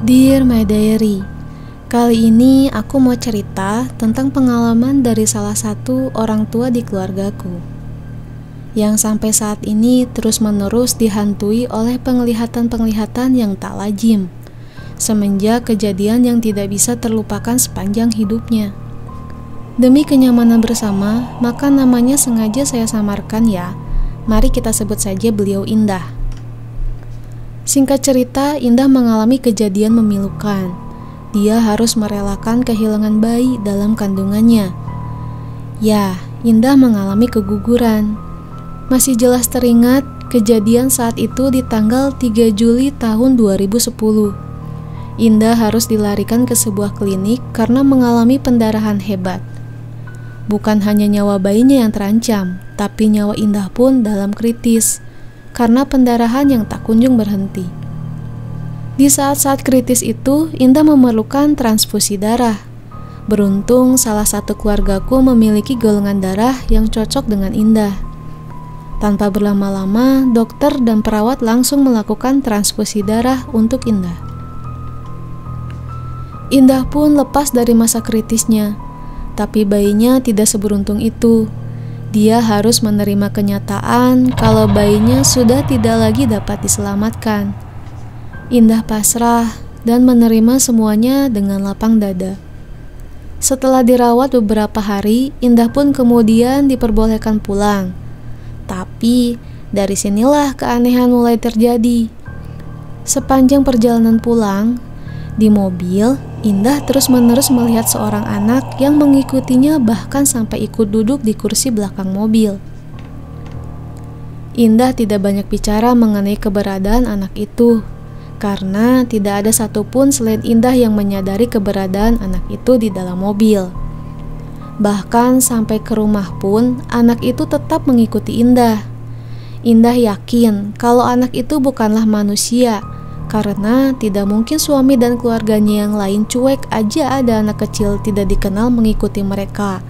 Dear My Diary, kali ini aku mau cerita tentang pengalaman dari salah satu orang tua di keluargaku yang sampai saat ini terus-menerus dihantui oleh penglihatan-penglihatan yang tak lazim semenjak kejadian yang tidak bisa terlupakan sepanjang hidupnya. Demi kenyamanan bersama, maka namanya sengaja saya samarkan ya. Mari kita sebut saja beliau Indah. Singkat cerita, Indah mengalami kejadian memilukan. Dia harus merelakan kehilangan bayi dalam kandungannya. Ya, Indah mengalami keguguran. Masih jelas teringat kejadian saat itu di tanggal 3 Juli tahun 2010. Indah harus dilarikan ke sebuah klinik karena mengalami pendarahan hebat. Bukan hanya nyawa bayinya yang terancam, tapi nyawa Indah pun dalam kritis karena pendarahan yang tak kunjung berhenti. Di saat-saat kritis itu, Indah memerlukan transfusi darah. Beruntung salah satu keluargaku memiliki golongan darah yang cocok dengan Indah. Tanpa berlama-lama, dokter dan perawat langsung melakukan transfusi darah untuk Indah. Indah pun lepas dari masa kritisnya, tapi bayinya tidak seberuntung itu. Dia harus menerima kenyataan kalau bayinya sudah tidak lagi dapat diselamatkan. Indah pasrah dan menerima semuanya dengan lapang dada. Setelah dirawat beberapa hari, Indah pun kemudian diperbolehkan pulang. Tapi dari sinilah keanehan mulai terjadi. Sepanjang perjalanan pulang, di mobil, Indah terus-menerus melihat seorang anak yang mengikutinya bahkan sampai ikut duduk di kursi belakang mobil. Indah tidak banyak bicara mengenai keberadaan anak itu, karena tidak ada satupun selain Indah yang menyadari keberadaan anak itu di dalam mobil. Bahkan sampai ke rumah pun, anak itu tetap mengikuti Indah. Indah yakin kalau anak itu bukanlah manusia, karena tidak mungkin suami dan keluarganya yang lain cuek aja ada anak kecil tidak dikenal mengikuti mereka,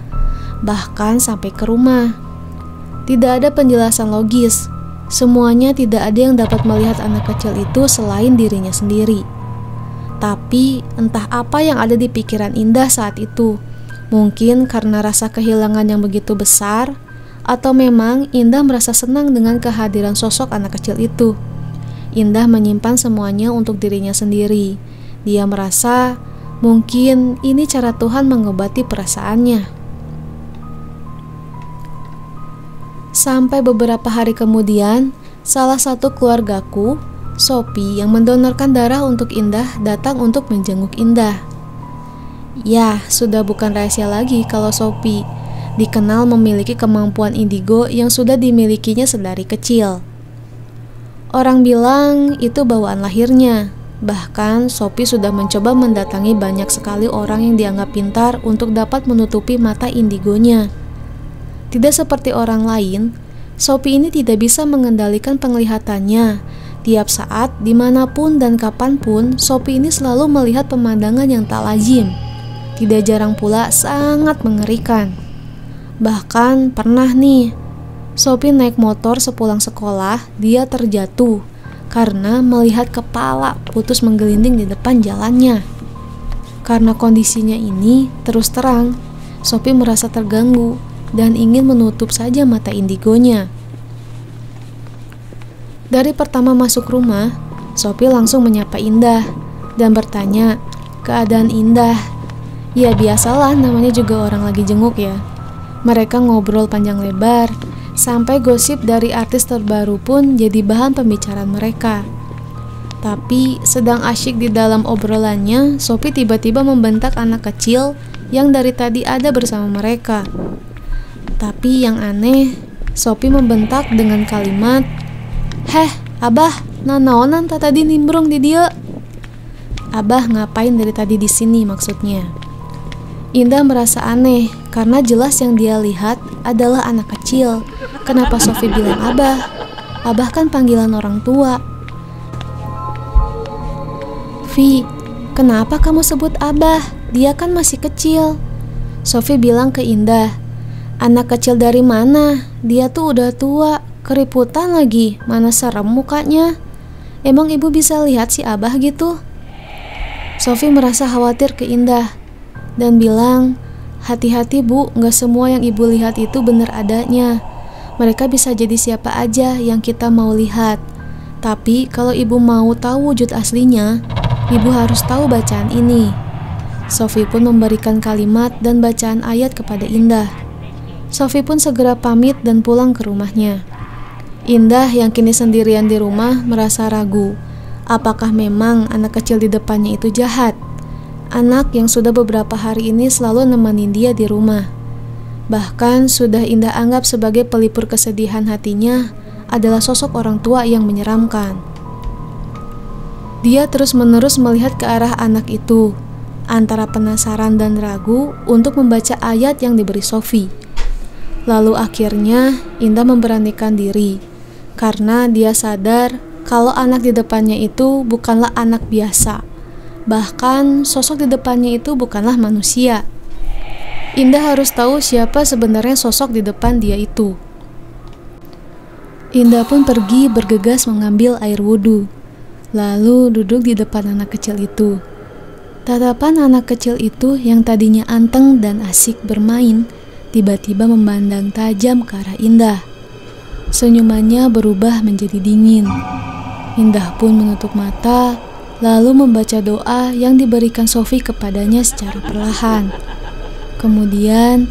bahkan sampai ke rumah. Tidak ada penjelasan logis. Semuanya tidak ada yang dapat melihat anak kecil itu selain dirinya sendiri. Tapi entah apa yang ada di pikiran Indah saat itu. Mungkin karena rasa kehilangan yang begitu besar, atau memang Indah merasa senang dengan kehadiran sosok anak kecil itu. Indah menyimpan semuanya untuk dirinya sendiri. Dia merasa mungkin ini cara Tuhan mengobati perasaannya. Sampai beberapa hari kemudian, salah satu keluargaku, Sophie, yang mendonorkan darah untuk Indah, datang untuk menjenguk Indah. Ya, sudah bukan rahasia lagi kalau Sophie dikenal memiliki kemampuan indigo yang sudah dimilikinya sedari kecil. Orang bilang itu bawaan lahirnya. Bahkan Sophie sudah mencoba mendatangi banyak sekali orang yang dianggap pintar untuk dapat menutupi mata indigonya. Tidak seperti orang lain, Sophie ini tidak bisa mengendalikan penglihatannya. Tiap saat, dimanapun dan kapanpun, Sophie ini selalu melihat pemandangan yang tak lazim. Tidak jarang pula sangat mengerikan. Bahkan pernah nih, Sophie naik motor sepulang sekolah, dia terjatuh karena melihat kepala putus menggelinding di depan jalannya. Karena kondisinya ini, terus terang, Sophie merasa terganggu dan ingin menutup saja mata indigonya. Dari pertama masuk rumah, Sophie langsung menyapa Indah dan bertanya, "Keadaan Indah?" Ya biasalah, namanya juga orang lagi jenguk ya. Mereka ngobrol panjang lebar, sampai gosip dari artis terbaru pun jadi bahan pembicaraan mereka. Tapi sedang asyik di dalam obrolannya, Sophie tiba-tiba membentak anak kecil yang dari tadi ada bersama mereka. Tapi yang aneh, Sophie membentak dengan kalimat, "Heh, Abah, nanaonan tadi nimbrung di dia?" Abah ngapain dari tadi di sini maksudnya. Indah merasa aneh karena jelas yang dia lihat adalah anak kecil. Kenapa Sophie bilang Abah? Abah kan panggilan orang tua. "Vi, kenapa kamu sebut Abah? Dia kan masih kecil." Sophie bilang ke Indah, "Anak kecil dari mana? Dia tuh udah tua, keriputan lagi, mana serem mukanya. Emang ibu bisa lihat si Abah gitu?" Sophie merasa khawatir ke Indah dan bilang, "Hati-hati Bu, gak semua yang ibu lihat itu benar adanya. Mereka bisa jadi siapa aja yang kita mau lihat. Tapi kalau ibu mau tahu wujud aslinya, ibu harus tahu bacaan ini." Sophie pun memberikan kalimat dan bacaan ayat kepada Indah. Sophie pun segera pamit dan pulang ke rumahnya. Indah yang kini sendirian di rumah merasa ragu. Apakah memang anak kecil di depannya itu jahat? Anak yang sudah beberapa hari ini selalu nemenin dia di rumah. Bahkan sudah Indah anggap sebagai pelipur kesedihan hatinya adalah sosok orang tua yang menyeramkan. Dia terus-menerus melihat ke arah anak itu, antara penasaran dan ragu untuk membaca ayat yang diberi Sophie. Lalu akhirnya Indah memberanikan diri, karena dia sadar kalau anak di depannya itu bukanlah anak biasa. Bahkan sosok di depannya itu bukanlah manusia. Indah harus tahu siapa sebenarnya sosok di depan dia itu. Indah pun pergi bergegas mengambil air wudhu, lalu duduk di depan anak kecil itu. Tatapan anak kecil itu yang tadinya anteng dan asik bermain, tiba-tiba memandang tajam ke arah Indah. Senyumannya berubah menjadi dingin. Indah pun menutup mata, lalu membaca doa yang diberikan Sophie kepadanya secara perlahan. Kemudian,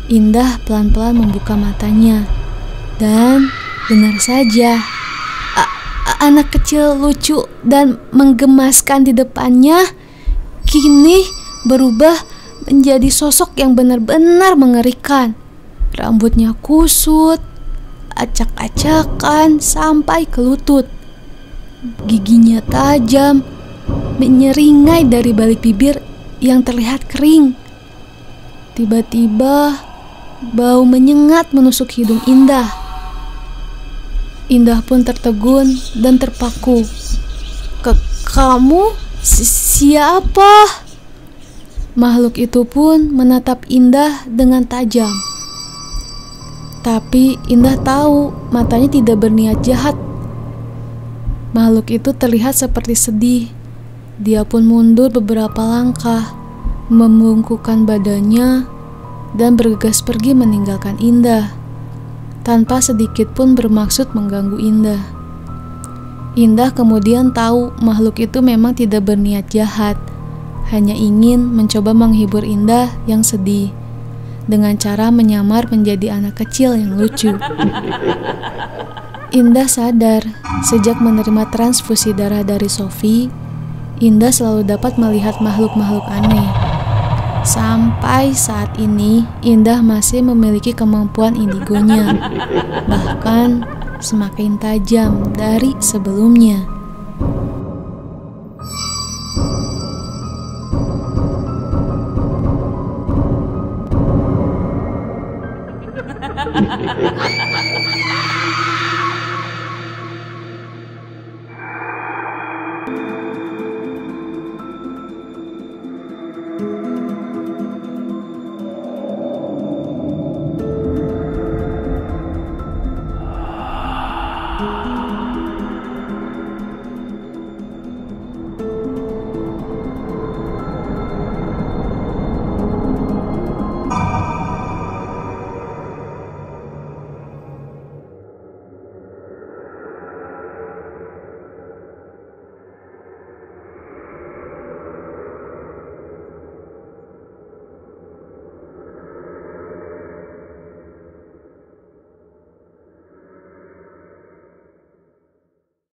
Indah pelan-pelan membuka matanya. Dan benar saja, anak kecil lucu dan menggemaskan di depannya kini berubah menjadi sosok yang benar-benar mengerikan. Rambutnya kusut, acak-acakan sampai ke lutut. Giginya tajam, menyeringai dari balik bibir yang terlihat kering. Tiba-tiba, bau menyengat menusuk hidung Indah. Indah pun tertegun dan terpaku. Kamu siapa?" Makhluk itu pun menatap Indah dengan tajam. Tapi Indah tahu matanya tidak berniat jahat. Makhluk itu terlihat seperti sedih. Dia pun mundur beberapa langkah, membungkukkan badannya, dan bergegas pergi meninggalkan Indah, tanpa sedikit pun bermaksud mengganggu Indah. Indah kemudian tahu makhluk itu memang tidak berniat jahat, hanya ingin mencoba menghibur Indah yang sedih dengan cara menyamar menjadi anak kecil yang lucu. Indah sadar, sejak menerima transfusi darah dari Sophie, Indah selalu dapat melihat makhluk-makhluk aneh. Sampai saat ini, Indah masih memiliki kemampuan indigonya, bahkan semakin tajam dari sebelumnya.